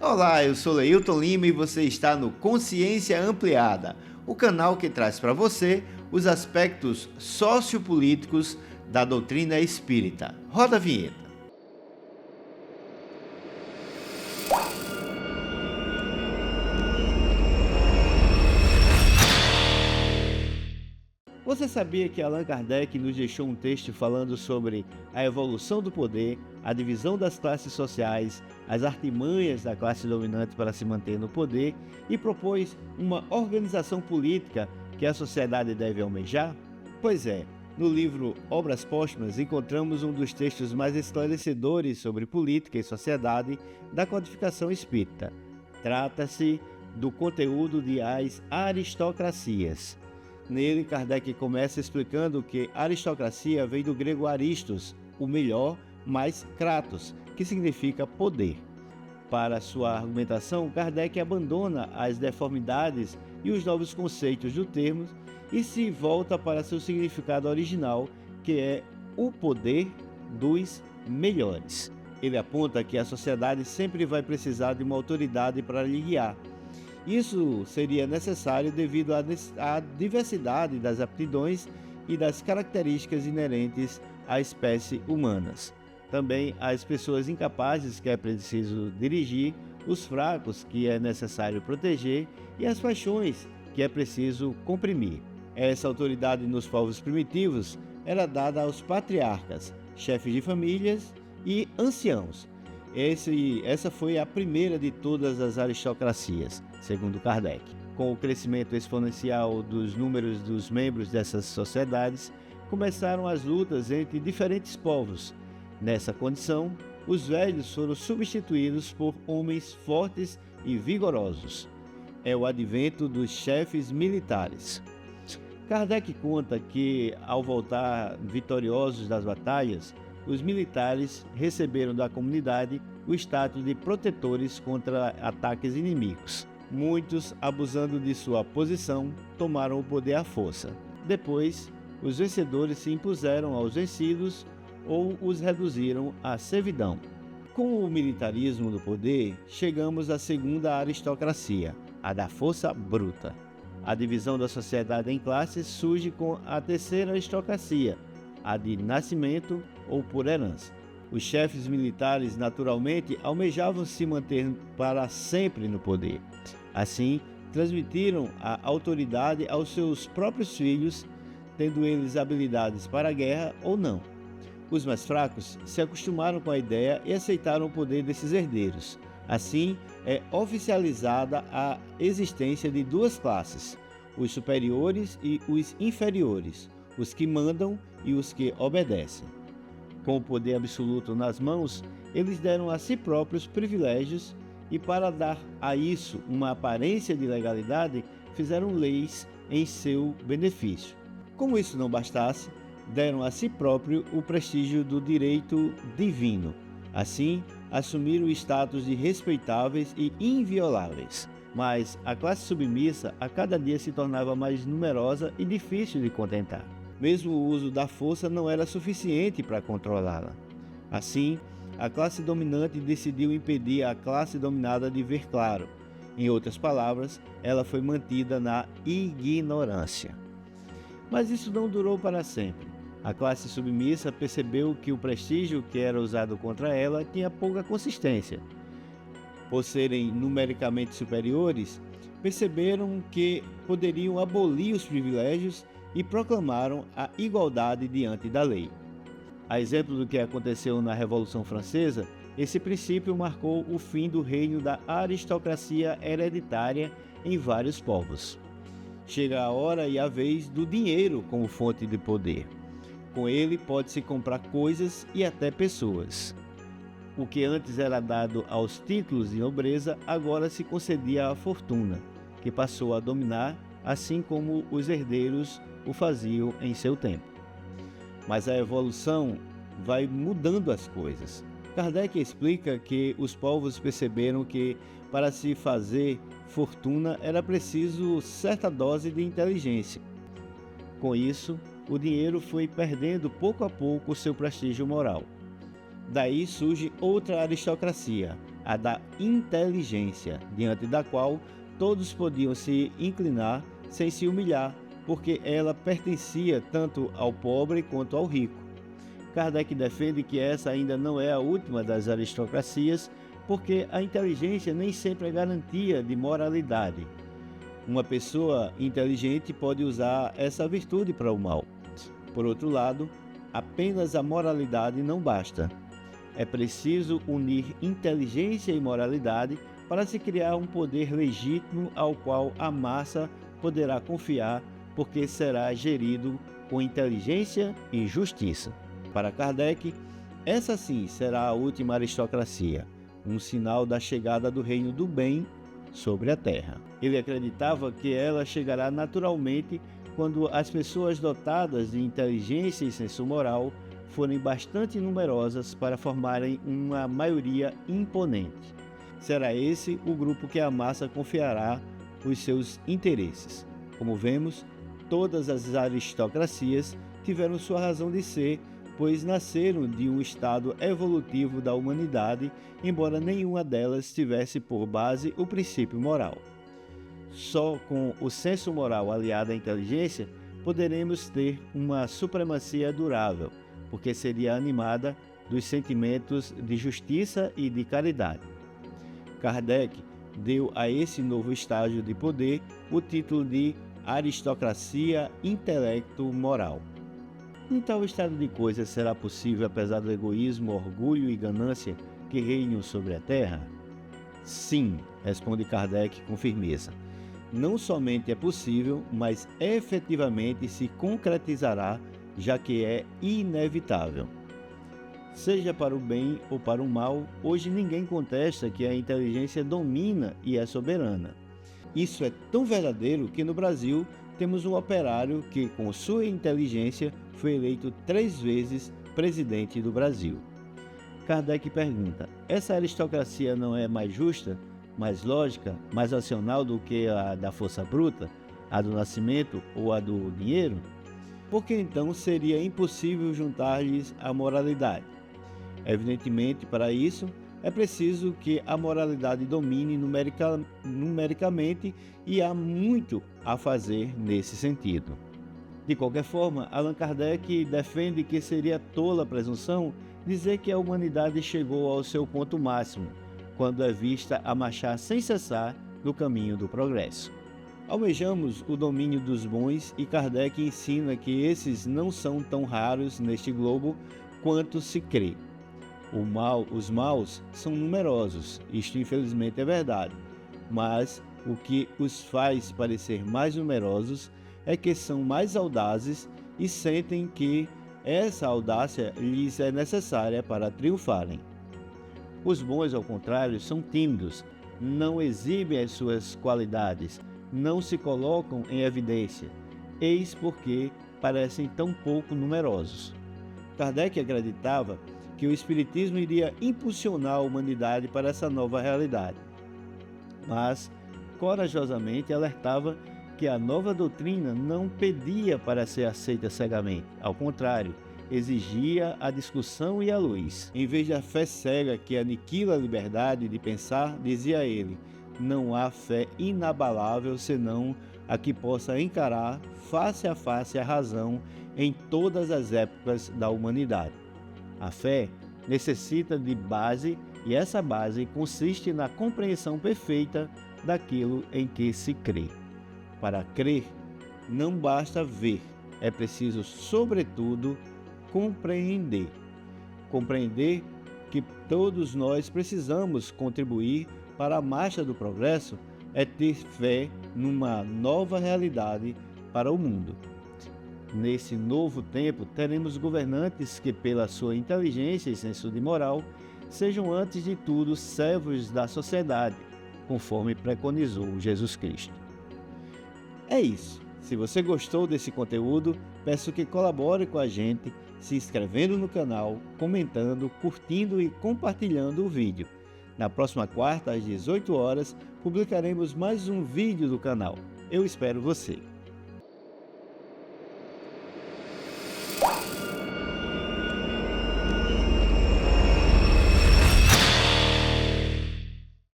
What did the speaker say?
Olá, eu sou Leilton Lima e você está no Consciência Ampliada, o canal que traz para você os aspectos sociopolíticos da doutrina espírita. Roda a vinheta. Você sabia que Allan Kardec nos deixou um texto falando sobre a evolução do poder, a divisão das classes sociais, as artimanhas da classe dominante para se manter no poder e propôs uma organização política que a sociedade deve almejar? Pois é, no livro Obras Póstumas encontramos um dos textos mais esclarecedores sobre política e sociedade da codificação espírita. Trata-se do conteúdo de As Aristocracias. Nele, Kardec começa explicando que aristocracia vem do grego aristos, o melhor, mais kratos, que significa poder. Para sua argumentação, Kardec abandona as deformidades e os novos conceitos do termo e se volta para seu significado original, que é o poder dos melhores. Ele aponta que a sociedade sempre vai precisar de uma autoridade para lhe guiar. Isso seria necessário devido à diversidade das aptidões e das características inerentes à espécie humanas. Também as pessoas incapazes que é preciso dirigir, os fracos que é necessário proteger e as paixões que é preciso comprimir. Essa autoridade nos povos primitivos era dada aos patriarcas, chefes de famílias e anciãos. Essa foi a primeira de todas as aristocracias, segundo Kardec. Com o crescimento exponencial dos números dos membros dessas sociedades, começaram as lutas entre diferentes povos. Nessa condição, os velhos foram substituídos por homens fortes e vigorosos. É o advento dos chefes militares. Kardec conta que, ao voltar vitoriosos das batalhas, os militares receberam da comunidade o status de protetores contra ataques inimigos. Muitos, abusando de sua posição, tomaram o poder à força. Depois, os vencedores se impuseram aos vencidos ou os reduziram à servidão. Com o militarismo do poder, chegamos à segunda aristocracia, a da força bruta. A divisão da sociedade em classes surge com a terceira aristocracia, a de nascimento ou por herança. Os chefes militares, naturalmente, almejavam se manter para sempre no poder. Assim, transmitiram a autoridade aos seus próprios filhos, tendo eles habilidades para a guerra ou não. Os mais fracos se acostumaram com a ideia e aceitaram o poder desses herdeiros. Assim, é oficializada a existência de duas classes, os superiores e os inferiores, os que mandam e os que obedecem. Com o poder absoluto nas mãos, eles deram a si próprios privilégios e, para dar a isso uma aparência de legalidade, fizeram leis em seu benefício. Como isso não bastasse, deram a si próprio o prestígio do direito divino. Assim, assumiram o status de respeitáveis e invioláveis. Mas a classe submissa a cada dia se tornava mais numerosa e difícil de contentar. Mesmo o uso da força não era suficiente para controlá-la. Assim, a classe dominante decidiu impedir a classe dominada de ver claro. Em outras palavras, ela foi mantida na ignorância. Mas isso não durou para sempre. A classe submissa percebeu que o prestígio que era usado contra ela tinha pouca consistência. Por serem numericamente superiores, perceberam que poderiam abolir os privilégios e proclamaram a igualdade diante da lei. A exemplo do que aconteceu na Revolução Francesa, esse princípio marcou o fim do reino da aristocracia hereditária em vários povos. Chega a hora e a vez do dinheiro como fonte de poder. Com ele pode-se comprar coisas e até pessoas. O que antes era dado aos títulos de nobreza, agora se concedia à fortuna, que passou a dominar, assim como os herdeiros o faziam em seu tempo. Mas a evolução vai mudando as coisas. Kardec explica que os povos perceberam que, para se fazer fortuna, era preciso certa dose de inteligência. Com isso, o dinheiro foi perdendo pouco a pouco o seu prestígio moral. Daí surge outra aristocracia, a da inteligência, diante da qual todos podiam se inclinar sem se humilhar, porque ela pertencia tanto ao pobre quanto ao rico. Kardec defende que essa ainda não é a última das aristocracias, porque a inteligência nem sempre é garantia de moralidade. Uma pessoa inteligente pode usar essa virtude para o mal. Por outro lado, apenas a moralidade não basta. É preciso unir inteligência e moralidade para se criar um poder legítimo ao qual a massa poderá confiar, porque será gerido com inteligência e justiça. Para Kardec, essa sim será a última aristocracia, um sinal da chegada do reino do bem sobre a terra. Ele acreditava que ela chegará naturalmente quando as pessoas dotadas de inteligência e senso moral forem bastante numerosas para formarem uma maioria imponente. Será esse o grupo que a massa confiará os seus interesses. Como vemos, todas as aristocracias tiveram sua razão de ser, pois nasceram de um estado evolutivo da humanidade, embora nenhuma delas tivesse por base o princípio moral. Só com o senso moral aliado à inteligência poderemos ter uma supremacia durável, porque seria animada dos sentimentos de justiça e de caridade. Kardec deu a esse novo estágio de poder o título de aristocracia intelecto-moral. Em tal estado de coisas será possível apesar do egoísmo, orgulho e ganância que reinam sobre a terra? Sim, responde Kardec com firmeza. Não somente é possível, mas efetivamente se concretizará, já que é inevitável. Seja para o bem ou para o mal, hoje ninguém contesta que a inteligência domina e é soberana. Isso é tão verdadeiro que no Brasil temos um operário que, com sua inteligência, foi eleito 3 vezes presidente do Brasil. Kardec pergunta: essa aristocracia não é mais justa, mais lógica, mais racional do que a da força bruta, a do nascimento ou a do dinheiro? Por que então seria impossível juntar-lhes a moralidade? Evidentemente, para isso, é preciso que a moralidade domine numericamente e há muito a fazer nesse sentido. De qualquer forma, Allan Kardec defende que seria tola presunção dizer que a humanidade chegou ao seu ponto máximo, quando é vista a marchar sem cessar no caminho do progresso. Almejamos o domínio dos bons e Kardec ensina que esses não são tão raros neste globo quanto se crê. Os maus são numerosos, isto infelizmente é verdade, mas o que os faz parecer mais numerosos é que são mais audazes e sentem que essa audácia lhes é necessária para triunfarem. Os bons, ao contrário, são tímidos, não exibem as suas qualidades, não se colocam em evidência, eis porque parecem tão pouco numerosos. Kardec acreditava que o Espiritismo iria impulsionar a humanidade para essa nova realidade, mas corajosamente alertava que a nova doutrina não pedia para ser aceita cegamente, ao contrário, exigia a discussão e a luz. Em vez da fé cega que aniquila a liberdade de pensar, dizia ele, não há fé inabalável senão a que possa encarar face a face a razão em todas as épocas da humanidade. A fé necessita de base e essa base consiste na compreensão perfeita daquilo em que se crê. Para crer, não basta ver, é preciso, sobretudo, compreender. Compreender que todos nós precisamos contribuir para a marcha do progresso é ter fé numa nova realidade para o mundo. Nesse novo tempo, teremos governantes que, pela sua inteligência e senso de moral, sejam antes de tudo servos da sociedade, conforme preconizou Jesus Cristo. É isso. Se você gostou desse conteúdo, peço que colabore com a gente, se inscrevendo no canal, comentando, curtindo e compartilhando o vídeo. Na próxima quarta, às 18 horas, publicaremos mais um vídeo do canal. Eu espero você!